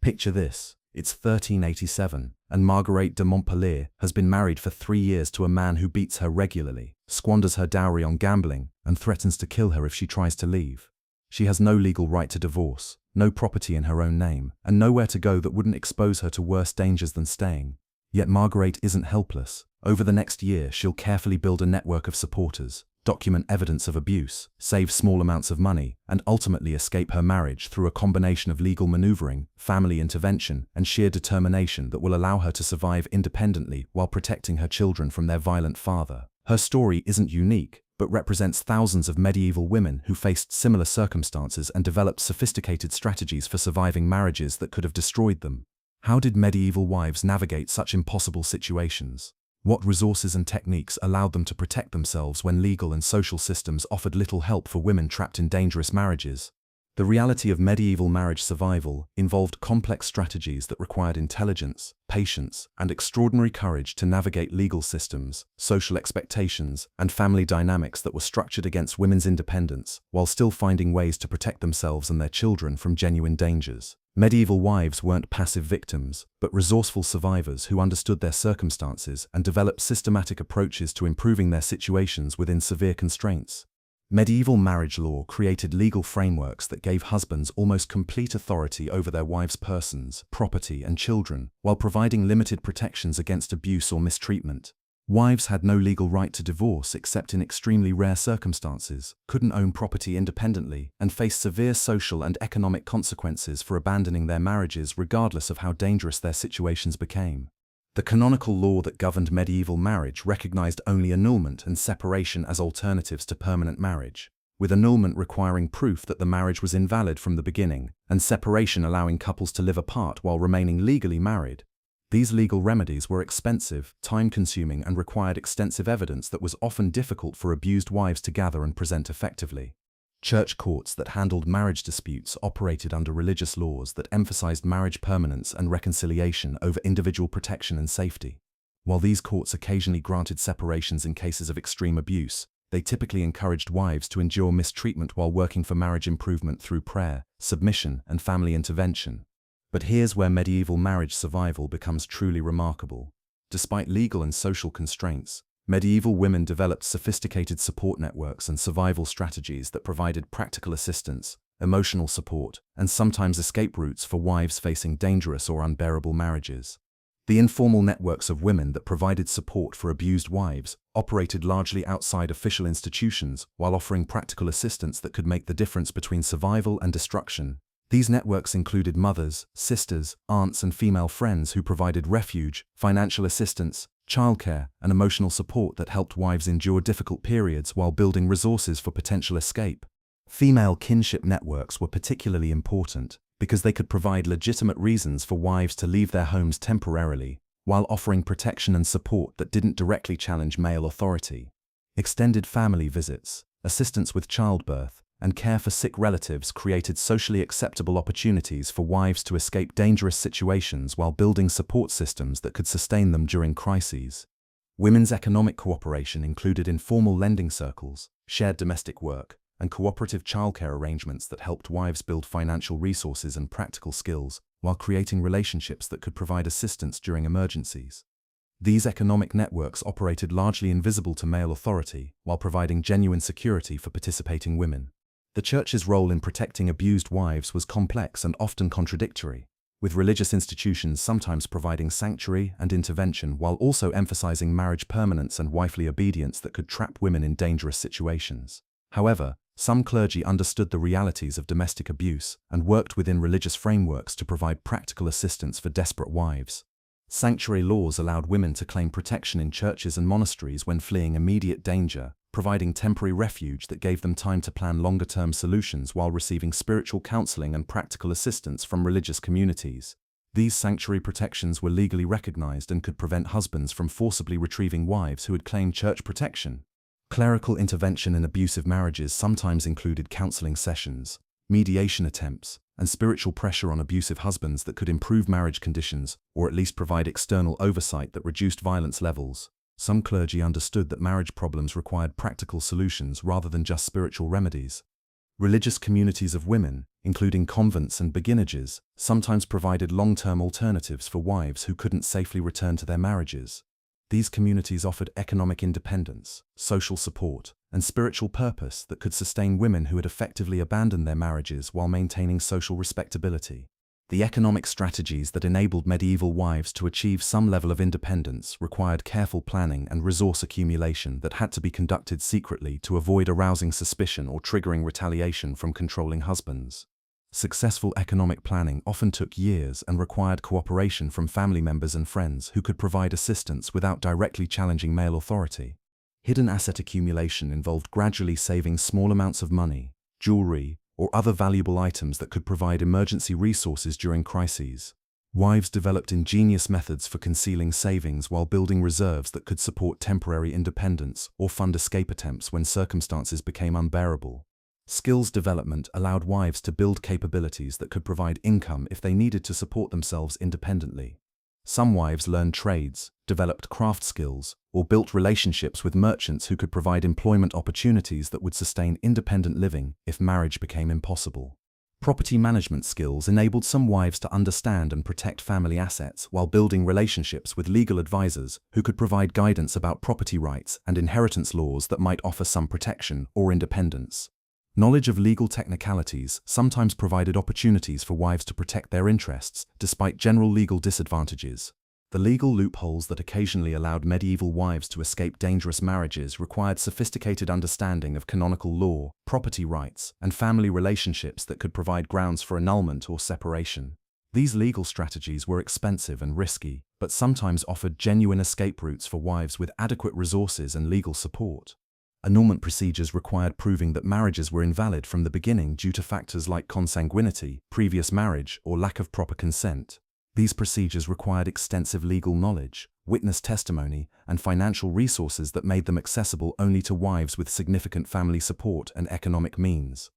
Picture this. It's 1387, and Marguerite de Montpellier has been married for 3 years to a man who beats her regularly, squanders her dowry on gambling, and threatens to kill her if she tries to leave. She has no legal right to divorce, no property in her own name, and nowhere to go that wouldn't expose her to worse dangers than staying. Yet Marguerite isn't helpless. Over the next year, she'll carefully build a network of supporters, document evidence of abuse, save small amounts of money, and ultimately escape her marriage through a combination of legal maneuvering, family intervention, and sheer determination that will allow her to survive independently while protecting her children from their violent father. Her story isn't unique, but represents thousands of medieval women who faced similar circumstances and developed sophisticated strategies for surviving marriages that could have destroyed them. How did medieval wives navigate such impossible situations? What resources and techniques allowed them to protect themselves when legal and social systems offered little help for women trapped in dangerous marriages? The reality of medieval marriage survival involved complex strategies that required intelligence, patience, and extraordinary courage to navigate legal systems, social expectations, and family dynamics that were structured against women's independence, while still finding ways to protect themselves and their children from genuine dangers. Medieval wives weren't passive victims, but resourceful survivors who understood their circumstances and developed systematic approaches to improving their situations within severe constraints. Medieval marriage law created legal frameworks that gave husbands almost complete authority over their wives' persons, property, and children, while providing limited protections against abuse or mistreatment. Wives had no legal right to divorce except in extremely rare circumstances, couldn't own property independently, and faced severe social and economic consequences for abandoning their marriages regardless of how dangerous their situations became. The canonical law that governed medieval marriage recognized only annulment and separation as alternatives to permanent marriage, with annulment requiring proof that the marriage was invalid from the beginning, and separation allowing couples to live apart while remaining legally married. These legal remedies were expensive, time-consuming, and required extensive evidence that was often difficult for abused wives to gather and present effectively. Church courts that handled marriage disputes operated under religious laws that emphasized marriage permanence and reconciliation over individual protection and safety. While these courts occasionally granted separations in cases of extreme abuse, they typically encouraged wives to endure mistreatment while working for marriage improvement through prayer, submission, and family intervention. But here's where medieval marriage survival becomes truly remarkable. Despite legal and social constraints, medieval women developed sophisticated support networks and survival strategies that provided practical assistance, emotional support, and sometimes escape routes for wives facing dangerous or unbearable marriages. The informal networks of women that provided support for abused wives operated largely outside official institutions while offering practical assistance that could make the difference between survival and destruction. These networks included mothers, sisters, aunts, and female friends who provided refuge, financial assistance, childcare, and emotional support that helped wives endure difficult periods while building resources for potential escape. Female kinship networks were particularly important because they could provide legitimate reasons for wives to leave their homes temporarily, while offering protection and support that didn't directly challenge male authority. Extended family visits, assistance with childbirth, and care for sick relatives created socially acceptable opportunities for wives to escape dangerous situations while building support systems that could sustain them during crises. Women's economic cooperation included informal lending circles, shared domestic work, and cooperative childcare arrangements that helped wives build financial resources and practical skills while creating relationships that could provide assistance during emergencies. These economic networks operated largely invisible to male authority while providing genuine security for participating women. The Church's role in protecting abused wives was complex and often contradictory, with religious institutions sometimes providing sanctuary and intervention while also emphasizing marriage permanence and wifely obedience that could trap women in dangerous situations. However, some clergy understood the realities of domestic abuse and worked within religious frameworks to provide practical assistance for desperate wives. Sanctuary laws allowed women to claim protection in churches and monasteries when fleeing immediate danger, providing temporary refuge that gave them time to plan longer-term solutions while receiving spiritual counseling and practical assistance from religious communities. These sanctuary protections were legally recognized and could prevent husbands from forcibly retrieving wives who had claimed church protection. Clerical intervention in abusive marriages sometimes included counseling sessions, mediation attempts, and spiritual pressure on abusive husbands that could improve marriage conditions or at least provide external oversight that reduced violence levels. Some clergy understood that marriage problems required practical solutions rather than just spiritual remedies. Religious communities of women, including convents and beguinages, sometimes provided long-term alternatives for wives who couldn't safely return to their marriages. These communities offered economic independence, social support, and spiritual purpose that could sustain women who had effectively abandoned their marriages while maintaining social respectability. The economic strategies that enabled medieval wives to achieve some level of independence required careful planning and resource accumulation that had to be conducted secretly to avoid arousing suspicion or triggering retaliation from controlling husbands. Successful economic planning often took years and required cooperation from family members and friends who could provide assistance without directly challenging male authority. Hidden asset accumulation involved gradually saving small amounts of money, jewelry, or other valuable items that could provide emergency resources during crises. Wives developed ingenious methods for concealing savings while building reserves that could support temporary independence or fund escape attempts when circumstances became unbearable. Skills development allowed wives to build capabilities that could provide income if they needed to support themselves independently. Some wives learned trades, developed craft skills, or built relationships with merchants who could provide employment opportunities that would sustain independent living if marriage became impossible. Property management skills enabled some wives to understand and protect family assets while building relationships with legal advisors who could provide guidance about property rights and inheritance laws that might offer some protection or independence. Knowledge of legal technicalities sometimes provided opportunities for wives to protect their interests, despite general legal disadvantages. The legal loopholes that occasionally allowed medieval wives to escape dangerous marriages required sophisticated understanding of canonical law, property rights, and family relationships that could provide grounds for annulment or separation. These legal strategies were expensive and risky, but sometimes offered genuine escape routes for wives with adequate resources and legal support. Annulment procedures required proving that marriages were invalid from the beginning due to factors like consanguinity, previous marriage, or lack of proper consent. These procedures required extensive legal knowledge, witness testimony, and financial resources that made them accessible only to wives with significant family support and economic means.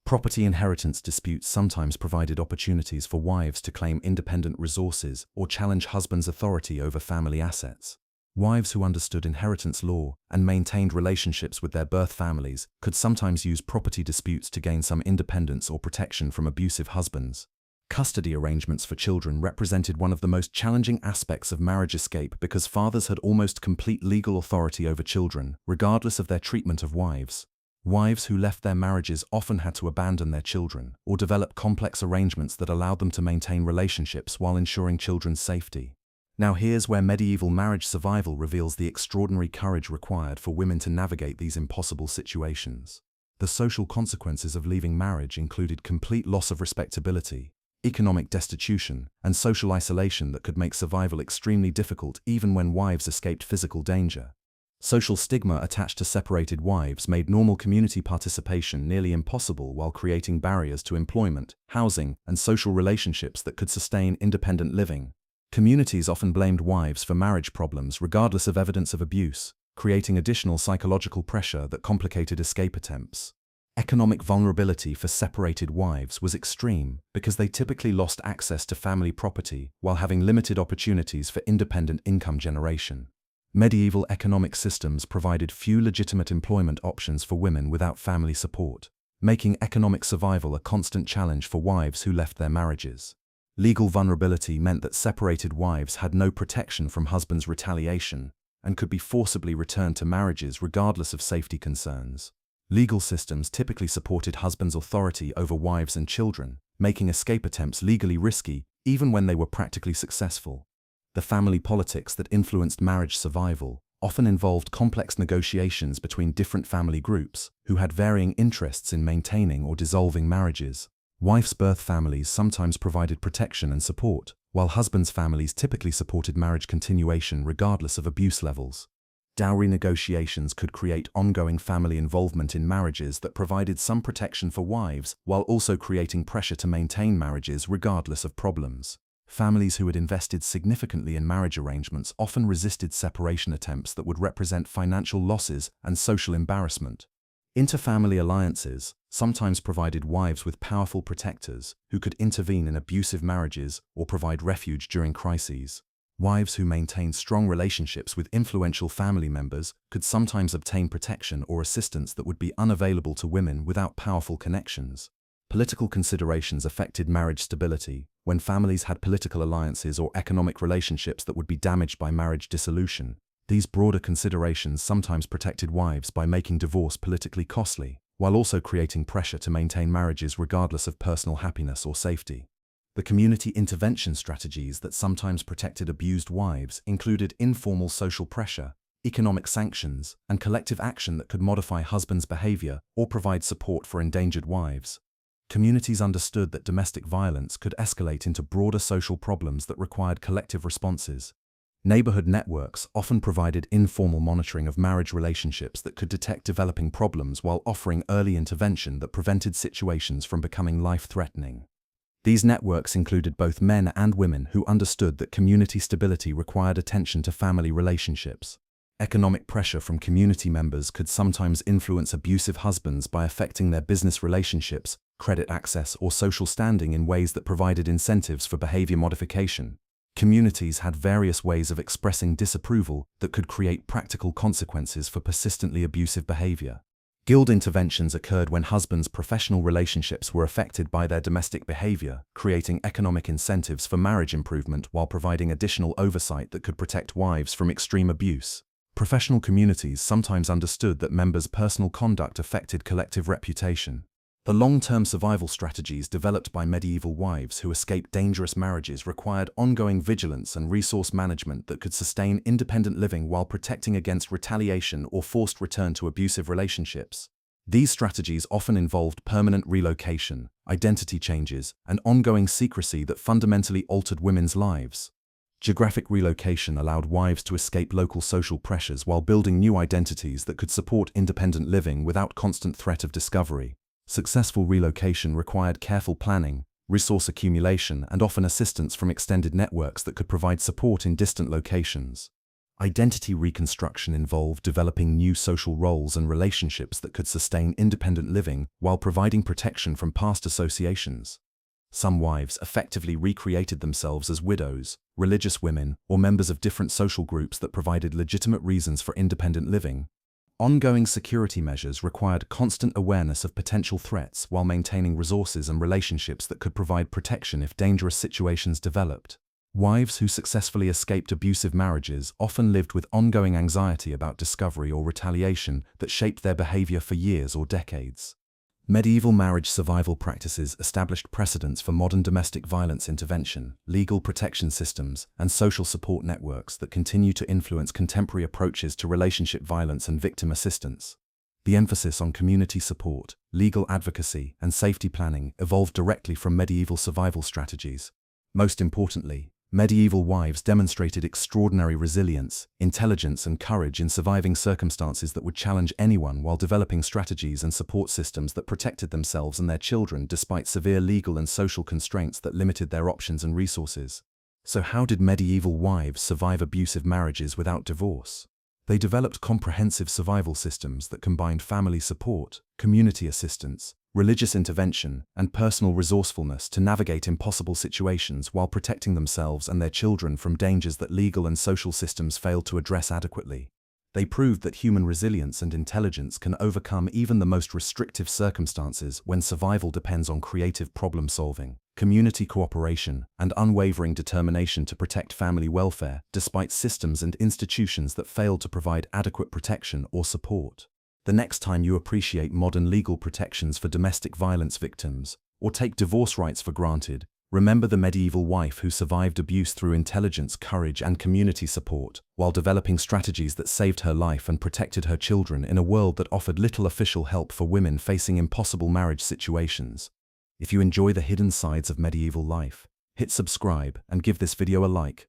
Property inheritance disputes sometimes provided opportunities for wives to claim independent resources or challenge husbands' authority over family assets. Wives who understood inheritance law and maintained relationships with their birth families could sometimes use property disputes to gain some independence or protection from abusive husbands. Custody arrangements for children represented one of the most challenging aspects of marriage escape because fathers had almost complete legal authority over children, regardless of their treatment of wives. Wives who left their marriages often had to abandon their children or develop complex arrangements that allowed them to maintain relationships while ensuring children's safety. Now here's where medieval marriage survival reveals the extraordinary courage required for women to navigate these impossible situations. The social consequences of leaving marriage included complete loss of respectability, economic destitution, and social isolation that could make survival extremely difficult even when wives escaped physical danger. Social stigma attached to separated wives made normal community participation nearly impossible while creating barriers to employment, housing, and social relationships that could sustain independent living. Communities often blamed wives for marriage problems regardless of evidence of abuse, creating additional psychological pressure that complicated escape attempts. Economic vulnerability for separated wives was extreme because they typically lost access to family property while having limited opportunities for independent income generation. Medieval economic systems provided few legitimate employment options for women without family support, making economic survival a constant challenge for wives who left their marriages. Legal vulnerability meant that separated wives had no protection from husbands' retaliation and could be forcibly returned to marriages regardless of safety concerns. Legal systems typically supported husbands' authority over wives and children, making escape attempts legally risky even when they were practically successful. The family politics that influenced marriage survival often involved complex negotiations between different family groups who had varying interests in maintaining or dissolving marriages. Wives' birth families sometimes provided protection and support, while husbands' families typically supported marriage continuation regardless of abuse levels. Dowry negotiations could create ongoing family involvement in marriages that provided some protection for wives while also creating pressure to maintain marriages regardless of problems. Families who had invested significantly in marriage arrangements often resisted separation attempts that would represent financial losses and social embarrassment. Interfamily alliances sometimes provided wives with powerful protectors who could intervene in abusive marriages or provide refuge during crises. Wives who maintained strong relationships with influential family members could sometimes obtain protection or assistance that would be unavailable to women without powerful connections. Political considerations affected marriage stability when families had political alliances or economic relationships that would be damaged by marriage dissolution. These broader considerations sometimes protected wives by making divorce politically costly, while also creating pressure to maintain marriages regardless of personal happiness or safety. The community intervention strategies that sometimes protected abused wives included informal social pressure, economic sanctions, and collective action that could modify husbands' behavior or provide support for endangered wives. Communities understood that domestic violence could escalate into broader social problems that required collective responses. Neighborhood networks often provided informal monitoring of marriage relationships that could detect developing problems while offering early intervention that prevented situations from becoming life-threatening. These networks included both men and women who understood that community stability required attention to family relationships. Economic pressure from community members could sometimes influence abusive husbands by affecting their business relationships, credit access, or social standing in ways that provided incentives for behavior modification. Communities had various ways of expressing disapproval that could create practical consequences for persistently abusive behavior. Guild interventions occurred when husbands' professional relationships were affected by their domestic behavior, creating economic incentives for marriage improvement while providing additional oversight that could protect wives from extreme abuse. Professional communities sometimes understood that members' personal conduct affected collective reputation. The long-term survival strategies developed by medieval wives who escaped dangerous marriages required ongoing vigilance and resource management that could sustain independent living while protecting against retaliation or forced return to abusive relationships. These strategies often involved permanent relocation, identity changes, and ongoing secrecy that fundamentally altered women's lives. Geographic relocation allowed wives to escape local social pressures while building new identities that could support independent living without constant threat of discovery. Successful relocation required careful planning, resource accumulation, and often assistance from extended networks that could provide support in distant locations. Identity reconstruction involved developing new social roles and relationships that could sustain independent living while providing protection from past associations. Some wives effectively recreated themselves as widows, religious women, or members of different social groups that provided legitimate reasons for independent living. Ongoing security measures required constant awareness of potential threats while maintaining resources and relationships that could provide protection if dangerous situations developed. Wives who successfully escaped abusive marriages often lived with ongoing anxiety about discovery or retaliation that shaped their behavior for years or decades. Medieval marriage survival practices established precedents for modern domestic violence intervention, legal protection systems, and social support networks that continue to influence contemporary approaches to relationship violence and victim assistance. The emphasis on community support, legal advocacy, and safety planning evolved directly from medieval survival strategies. Most importantly, medieval wives demonstrated extraordinary resilience, intelligence, and courage in surviving circumstances that would challenge anyone while developing strategies and support systems that protected themselves and their children despite severe legal and social constraints that limited their options and resources. So how did medieval wives survive abusive marriages without divorce? They developed comprehensive survival systems that combined family support, community assistance, religious intervention, and personal resourcefulness to navigate impossible situations while protecting themselves and their children from dangers that legal and social systems failed to address adequately. They proved that human resilience and intelligence can overcome even the most restrictive circumstances when survival depends on creative problem-solving, community cooperation, and unwavering determination to protect family welfare despite systems and institutions that failed to provide adequate protection or support. The next time you appreciate modern legal protections for domestic violence victims, or take divorce rights for granted, remember the medieval wife who survived abuse through intelligence, courage, and community support, while developing strategies that saved her life and protected her children in a world that offered little official help for women facing impossible marriage situations. If you enjoy the hidden sides of medieval life, hit subscribe and give this video a like.